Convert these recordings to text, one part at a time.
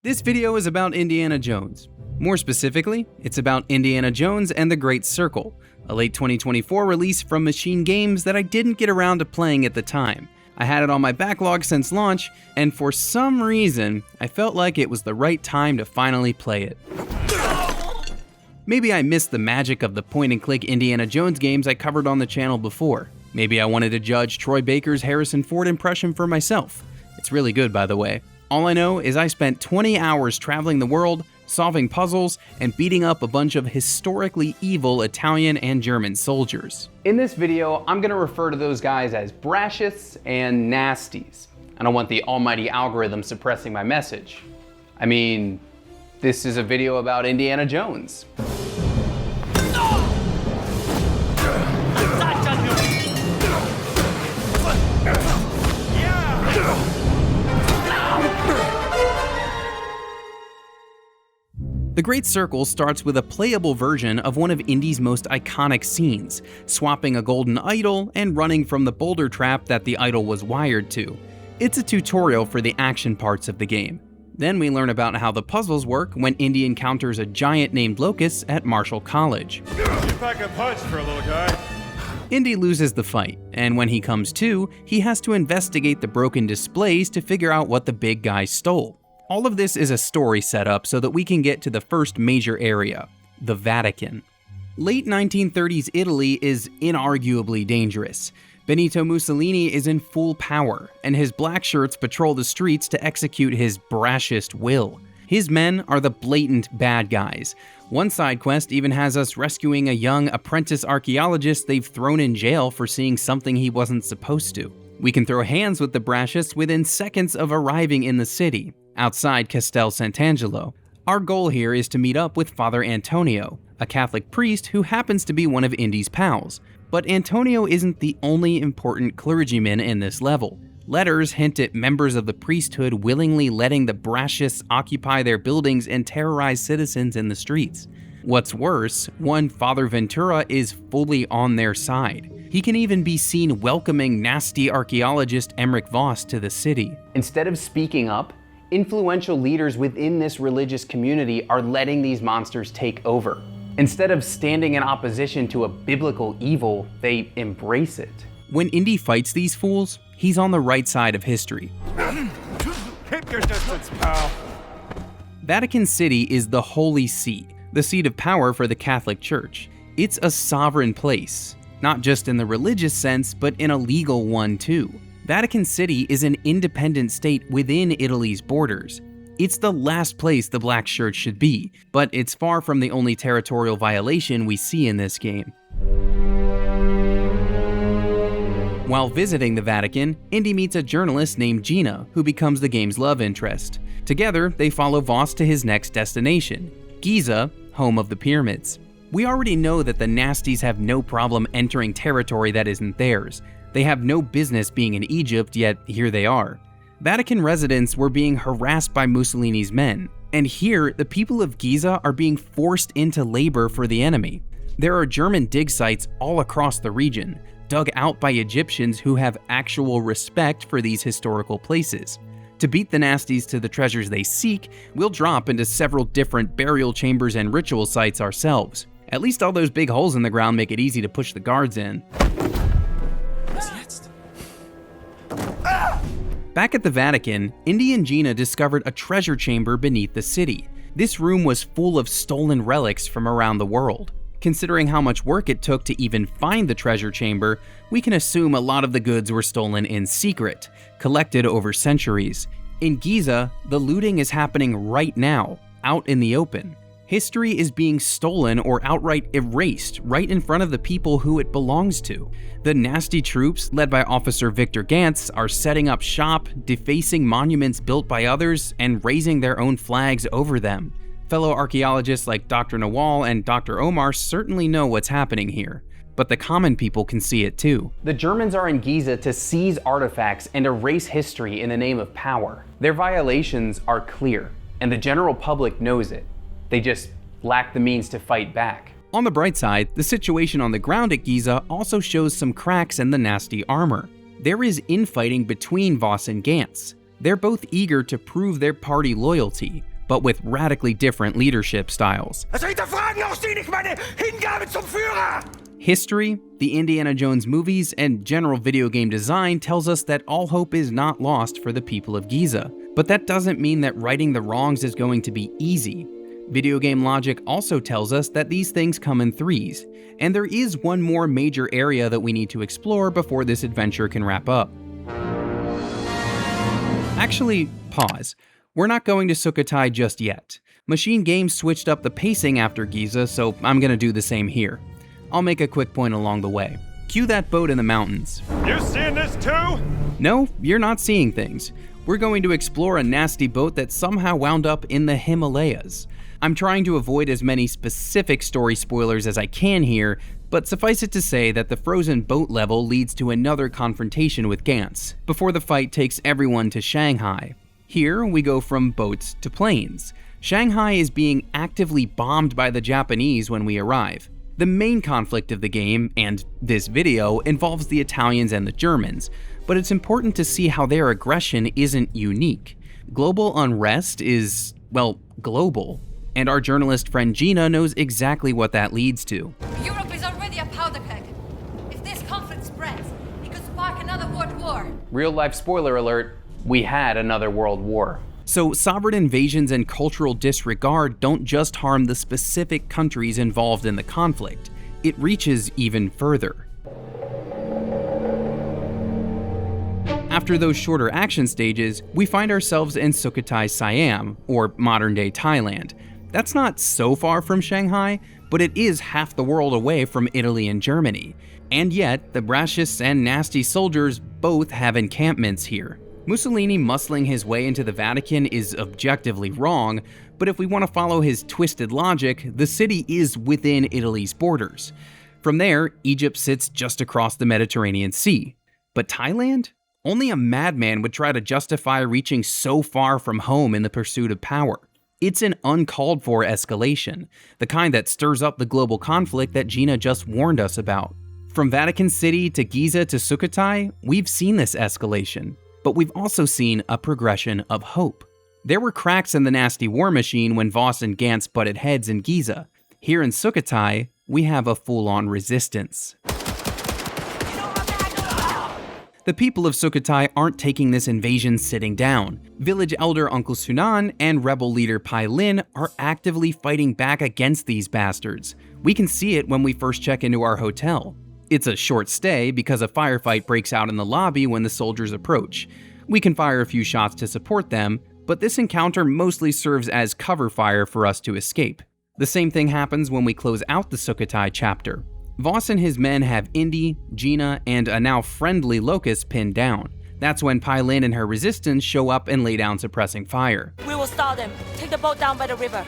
This video is about Indiana Jones. More specifically, it's about Indiana Jones and the Great Circle, a late 2024 release from Machine Games that I didn't get around to playing at the time. I had it on my backlog since launch, and for some reason, I felt like it was the right time to finally play it. Maybe I missed the magic of the point-and-click Indiana Jones games I covered on the channel before. Maybe I wanted to judge Troy Baker's Harrison Ford impression for myself. It's really good, by the way. All I know is I spent 20 hours traveling the world, solving puzzles, and beating up a bunch of historically evil Italian and German soldiers. In this video, I'm gonna refer to those guys as brashists and nasties. I don't want the almighty algorithm suppressing my message. I mean, this is a video about Indiana Jones. The Great Circle starts with a playable version of one of Indy's most iconic scenes, swapping a golden idol and running from the boulder trap that the idol was wired to. It's a tutorial for the action parts of the game. Then we learn about how the puzzles work when Indy encounters a giant named Locust at Marshall College. You pack a punch for a little guy. Indy loses the fight, and when he comes to, he has to investigate the broken displays to figure out what the big guy stole. All of this is a story setup so that we can get to the first major area, the Vatican. Late 1930s Italy is inarguably dangerous. Benito Mussolini is in full power, and his black shirts patrol the streets to execute his brashest will. His men are the blatant bad guys. One side quest even has us rescuing a young apprentice archaeologist they've thrown in jail for seeing something he wasn't supposed to. We can throw hands with the brashists within seconds of arriving in the city, outside Castel Sant'Angelo. Our goal here is to meet up with Father Antonio, a Catholic priest who happens to be one of Indy's pals. But Antonio isn't the only important clergyman in this level. Letters hint at members of the priesthood willingly letting the brashists occupy their buildings and terrorize citizens in the streets. What's worse, one Father Ventura is fully on their side. He can even be seen welcoming nasty archaeologist Emmerich Voss to the city. Instead of speaking up, influential leaders within this religious community are letting these monsters take over. Instead of standing in opposition to a biblical evil, they embrace it. When Indy fights these fools, he's on the right side of history. Keep your distance, pal. Vatican City is the Holy See, the seat of power for the Catholic Church. It's a sovereign place, not just in the religious sense, but in a legal one too. Vatican City is an independent state within Italy's borders. It's the last place the black shirts should be, but it's far from the only territorial violation we see in this game. While visiting the Vatican, Indy meets a journalist named Gina, who becomes the game's love interest. Together, they follow Voss to his next destination, Gizeh, home of the pyramids. We already know that the nasties have no problem entering territory that isn't theirs. They have no business being in Egypt, yet here they are. Vatican residents were being harassed by Mussolini's men, and here the people of Gizeh are being forced into labor for the enemy. There are German dig sites all across the region, dug out by Egyptians who have actual respect for these historical places. To beat the nasties to the treasures they seek, we'll drop into several different burial chambers and ritual sites ourselves. At least all those big holes in the ground make it easy to push the guards in. Back at the Vatican, Indy and Gina discovered a treasure chamber beneath the city. This room was full of stolen relics from around the world. Considering how much work it took to even find the treasure chamber, we can assume a lot of the goods were stolen in secret, collected over centuries. In Gizeh, the looting is happening right now, out in the open. History is being stolen or outright erased right in front of the people who it belongs to. The nasty troops, led by Officer Victor Gantz, are setting up shop, defacing monuments built by others, and raising their own flags over them. Fellow archaeologists like Dr. Nawal and Dr. Omar certainly know what's happening here, but the common people can see it too. The Germans are in Gizeh to seize artifacts and erase history in the name of power. Their violations are clear, and the general public knows it. They just lack the means to fight back. On the bright side, the situation on the ground at Gizeh also shows some cracks in the nasty armor. There is infighting between Voss and Gantz. They're both eager to prove their party loyalty. but with radically different leadership styles. History, the Indiana Jones movies, and general video game design tells us that all hope is not lost for the people of Gizeh. But that doesn't mean that righting the wrongs is going to be easy. Video game logic also tells us that these things come in threes, and there is one more major area that we need to explore before this adventure can wrap up. Actually, pause. We're not going to Sukhothai just yet. Machine Games switched up the pacing after Gizeh, so I'm gonna do the same here. I'll make a quick point along the way. Cue that boat in the mountains. You seeing this too? No, you're not seeing things. We're going to explore a nasty boat that somehow wound up in the Himalayas. I'm trying to avoid as many specific story spoilers as I can here, but suffice it to say that the frozen boat level leads to another confrontation with Gantz, before the fight takes everyone to Shanghai. Here, we go from boats to planes. Shanghai is being actively bombed by the Japanese when we arrive. The main conflict of the game, and this video, involves the Italians and the Germans, but it's important to see how their aggression isn't unique. Global unrest is, well, global. And our journalist friend Gina knows exactly what that leads to. Europe is already a powder keg. If this conflict spreads, it could spark another world war. Real life spoiler alert, we had another world war. So sovereign invasions and cultural disregard don't just harm the specific countries involved in the conflict, it reaches even further. After those shorter action stages, we find ourselves in Sukhothai, Siam, or modern-day Thailand. That's not so far from Shanghai, but it is half the world away from Italy and Germany. And yet, the brascious and nasty soldiers both have encampments here. Mussolini muscling his way into the Vatican is objectively wrong, but if we want to follow his twisted logic, the city is within Italy's borders. From there, Egypt sits just across the Mediterranean Sea. But Thailand? Only a madman would try to justify reaching so far from home in the pursuit of power. It's an uncalled for escalation, the kind that stirs up the global conflict that Gina just warned us about. From Vatican City to Gizeh to Sukhothai, we've seen this escalation, but we've also seen a progression of hope. There were cracks in the nasty war machine when Voss and Gantz butted heads in Gizeh. Here in Sukhothai, we have a full-on resistance. The people of Sukhothai aren't taking this invasion sitting down. Village elder Uncle Sunan and rebel leader Pai Lin are actively fighting back against these bastards. We can see it when we first check into our hotel. It's a short stay because a firefight breaks out in the lobby when the soldiers approach. We can fire a few shots to support them, but this encounter mostly serves as cover fire for us to escape. The same thing happens when we close out the Sukhothai chapter. Voss and his men have Indy, Gina, and a now friendly Locust pinned down. That's when Pai Lin and her resistance show up and lay down suppressing fire. We will stall them. Take the boat down by the river.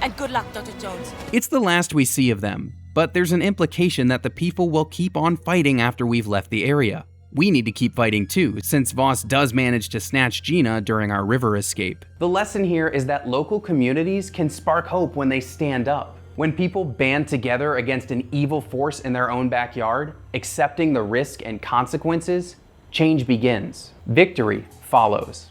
And good luck, Dr. Jones. It's the last we see of them, but there's an implication that the people will keep on fighting after we've left the area. We need to keep fighting too, since Voss does manage to snatch Gina during our river escape. The lesson here is that local communities can spark hope when they stand up. When people band together against an evil force in their own backyard, accepting the risk and consequences, change begins. Victory follows.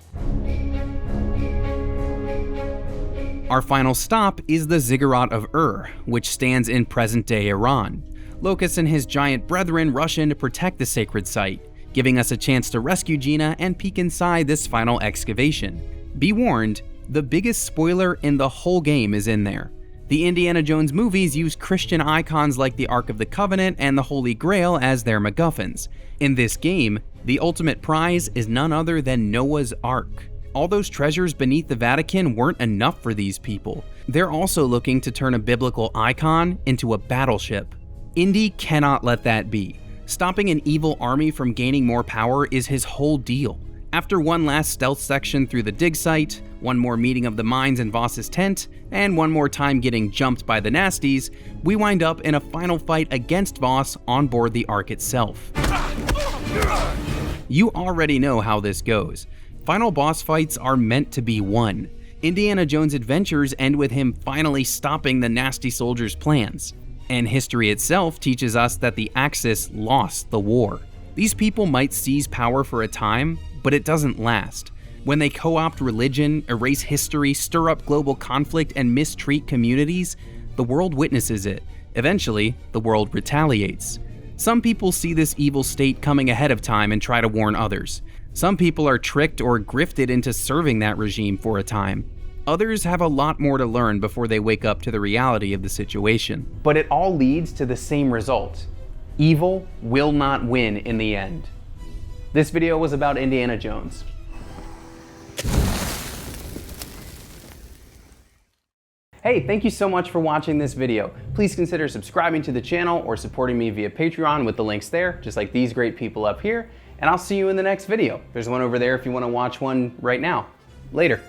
Our final stop is the Ziggurat of Ur, which stands in present-day Iran. Locust and his giant brethren rush in to protect the sacred site, giving us a chance to rescue Gina and peek inside this final excavation. Be warned, the biggest spoiler in the whole game is in there. The Indiana Jones movies use Christian icons like the Ark of the Covenant and the Holy Grail as their MacGuffins. In this game, the ultimate prize is none other than Noah's Ark. All those treasures beneath the Vatican weren't enough for these people. They're also looking to turn a biblical icon into a battleship. Indy cannot let that be. Stopping an evil army from gaining more power is his whole deal. After one last stealth section through the dig site, one more meeting of the mines in Voss's tent, and one more time getting jumped by the nasties, we wind up in a final fight against Voss on board the Ark itself. You already know how this goes. Final boss fights are meant to be won. Indiana Jones' adventures end with him finally stopping the nasty soldiers' plans. And history itself teaches us that the Axis lost the war. These people might seize power for a time, but it doesn't last. When they co-opt religion, erase history, stir up global conflict, and mistreat communities, the world witnesses it. Eventually, the world retaliates. Some people see this evil state coming ahead of time and try to warn others. Some people are tricked or grifted into serving that regime for a time. Others have a lot more to learn before they wake up to the reality of the situation. But it all leads to the same result. Evil will not win in the end. This video was about Indiana Jones. Hey, thank you so much for watching this video. Please consider subscribing to the channel or supporting me via Patreon with the links there, just like these great people up here. And I'll see you in the next video. There's one over there if you want to watch one right now. Later.